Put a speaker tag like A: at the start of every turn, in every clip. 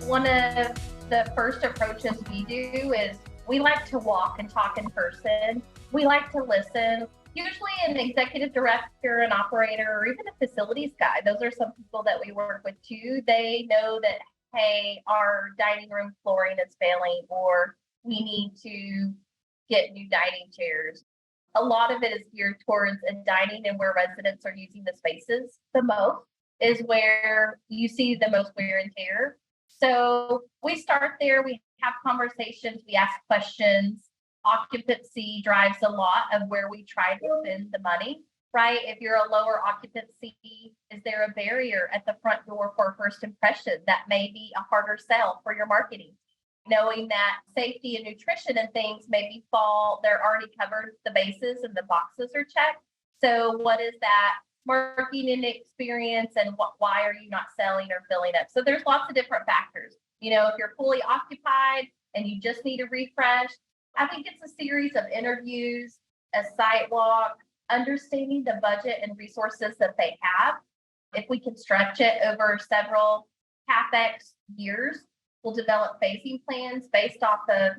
A: One of the first approaches we do is we like to walk and talk in person. We like to listen. Usually an executive director, an operator, or even a facilities guy, those are some people that we work with too. They know that, hey, our dining room flooring is failing, or we need to get new dining chairs. A lot of it is geared towards a dining and where residents are using the spaces the most is where you see the most wear and tear. So we start there, we have conversations, we ask questions. Occupancy drives a lot of where we try to spend the money, right? If you're a lower occupancy, is there a barrier at the front door for first impression? That may be a harder sell for your marketing. Knowing that safety and nutrition and things maybe they're already covered, the bases and the boxes are checked. So what is that marketing experience and why are you not selling or filling up? So there's lots of different factors. If you're fully occupied and you just need a refresh, I think it's a series of interviews, a site walk, understanding the budget and resources that they have. If we can stretch it over several CapEx years, we'll develop phasing plans based off of,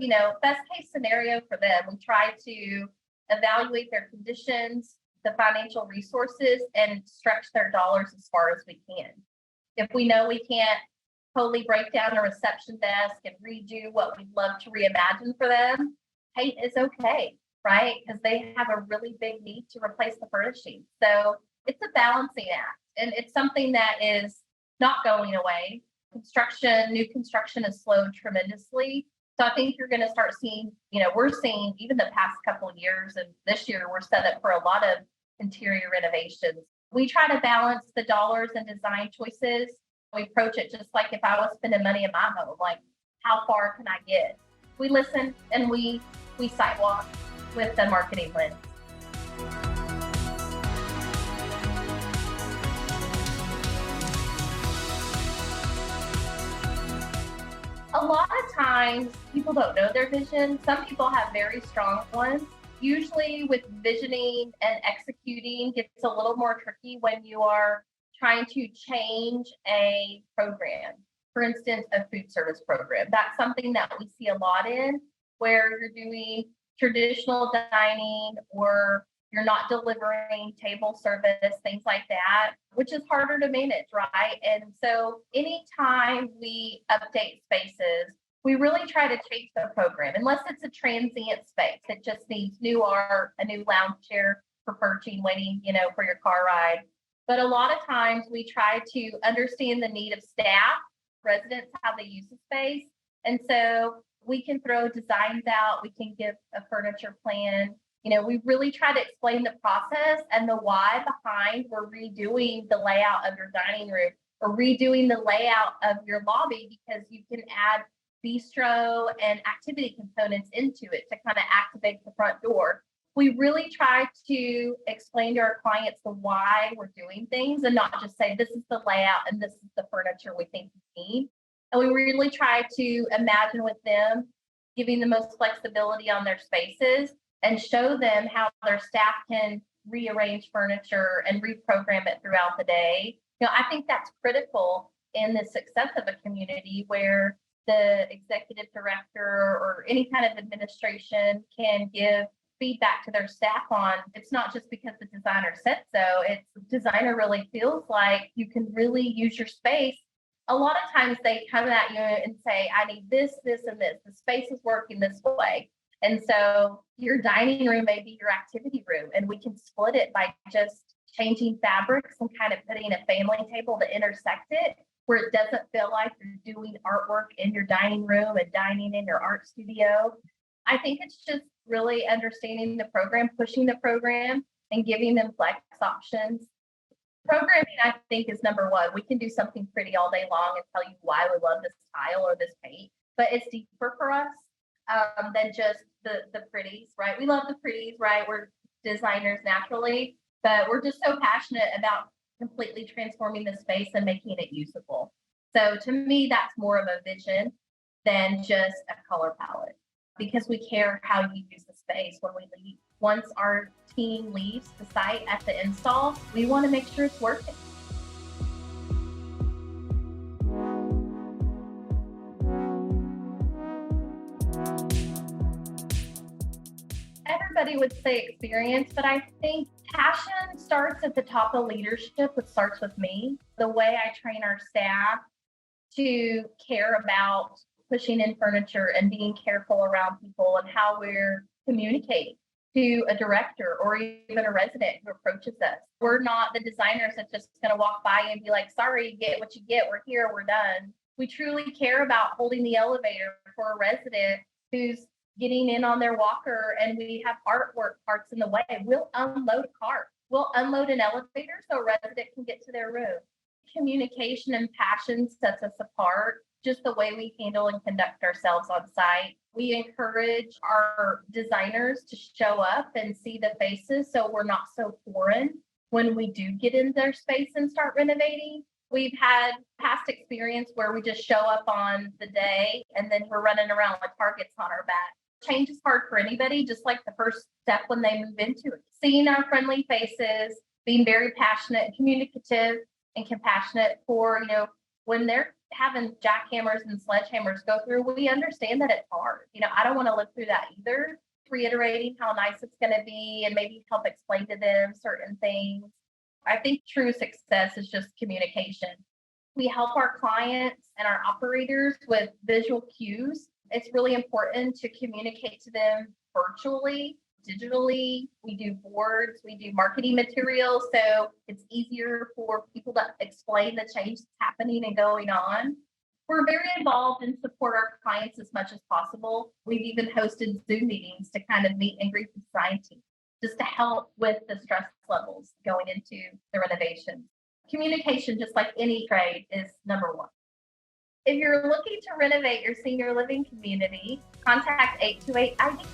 A: best case scenario for them. We try to evaluate their conditions, the financial resources, and stretch their dollars as far as we can. If we know we can't totally break down a reception desk and redo what we'd love to reimagine for them, paint is okay, right? Because they have a really big need to replace the furnishing. So it's a balancing act, and it's something that is not going away. New construction has slowed tremendously. So I think you're going to start seeing, we're seeing even the past couple of years, and this year we're set up for a lot of interior renovations. We try to balance the dollars and design choices. We approach it just like if I was spending money in my home, like how far can I get? We listen and we sidewalk with the marketing lens. A lot of times people don't know their vision. Some people have very strong ones. Usually with visioning and executing gets a little more tricky when you are trying to change a program. For instance, a food service program. That's something that we see a lot in where you're doing traditional dining or you're not delivering table service, things like that, which is harder to manage, right? And so anytime we update spaces, we really try to change the program, unless it's a transient space. It just needs new art, a new lounge chair for perching, waiting, for your car ride. But a lot of times we try to understand the need of staff, residents, how they use the space. And so we can throw designs out, we can give a furniture plan. We really try to explain the process and the why behind we're redoing the layout of your dining room or redoing the layout of your lobby, because you can add bistro and activity components into it to kind of activate the front door. We really try to explain to our clients the why we're doing things and not just say, this is the layout and this is the furniture we think you need. And we really try to imagine with them, giving the most flexibility on their spaces and show them how their staff can rearrange furniture and reprogram it throughout the day. I think that's critical in the success of a community where the executive director or any kind of administration can give feedback to their staff on. It's not just because the designer said so, it's the designer really feels like you can really use your space. A lot of times they come at you and say, I need this, this, and this. The space is working this way. And so your dining room may be your activity room, and we can split it by just changing fabrics and kind of putting a family table to intersect it, where it doesn't feel like you're doing artwork in your dining room and dining in your art studio. I think it's just really understanding the program, pushing the program, and giving them flex options. Programming, I think, is number one. We can do something pretty all day long and tell you why we love this tile or this paint, but it's deeper for us than just the pretties, right? We love the pretties, right? We're designers naturally, but we're just so passionate about completely transforming the space and making it usable. So to me, that's more of a vision than just a color palette, because we care how you use the space when we leave. Once our team leaves the site at the install, we want to make sure it's working. everybody would say experience, but I think passion starts at the top of leadership. It starts with me. The way I train our staff to care about pushing in furniture and being careful around people and how we're communicating to a director or even a resident who approaches us. We're not the designers that's just going to walk by and be like, sorry, get what you get. We're here. We're done. We truly care about holding the elevator for a resident who's getting in on their walker and we have artwork parts in the way. We'll unload a cart. We'll unload an elevator so a resident can get to their room. Communication and passion sets us apart, just the way we handle and conduct ourselves on site. We encourage our designers to show up and see the faces so we're not so foreign when we do get in their space and start renovating. We've had past experience where we just show up on the day and then we're running around with targets on our back. Change is hard for anybody, just like the first step when they move into it. Seeing our friendly faces, being very passionate and communicative and compassionate for, when they're having jackhammers and sledgehammers go through, we understand that it's hard. I don't want to live through that either. Reiterating how nice it's going to be and maybe help explain to them certain things. I think true success is just communication. We help our clients and our operators with visual cues. It's really important to communicate to them virtually, digitally. We do boards, we do marketing materials, so it's easier for people to explain the change that's happening and going on. We're very involved and support our clients as much as possible. We've even hosted Zoom meetings to kind of meet and greet the design team, just to help with the stress levels going into the renovation. Communication, just like any trade, is number one. If you're looking to renovate your senior living community, contact 828-ID.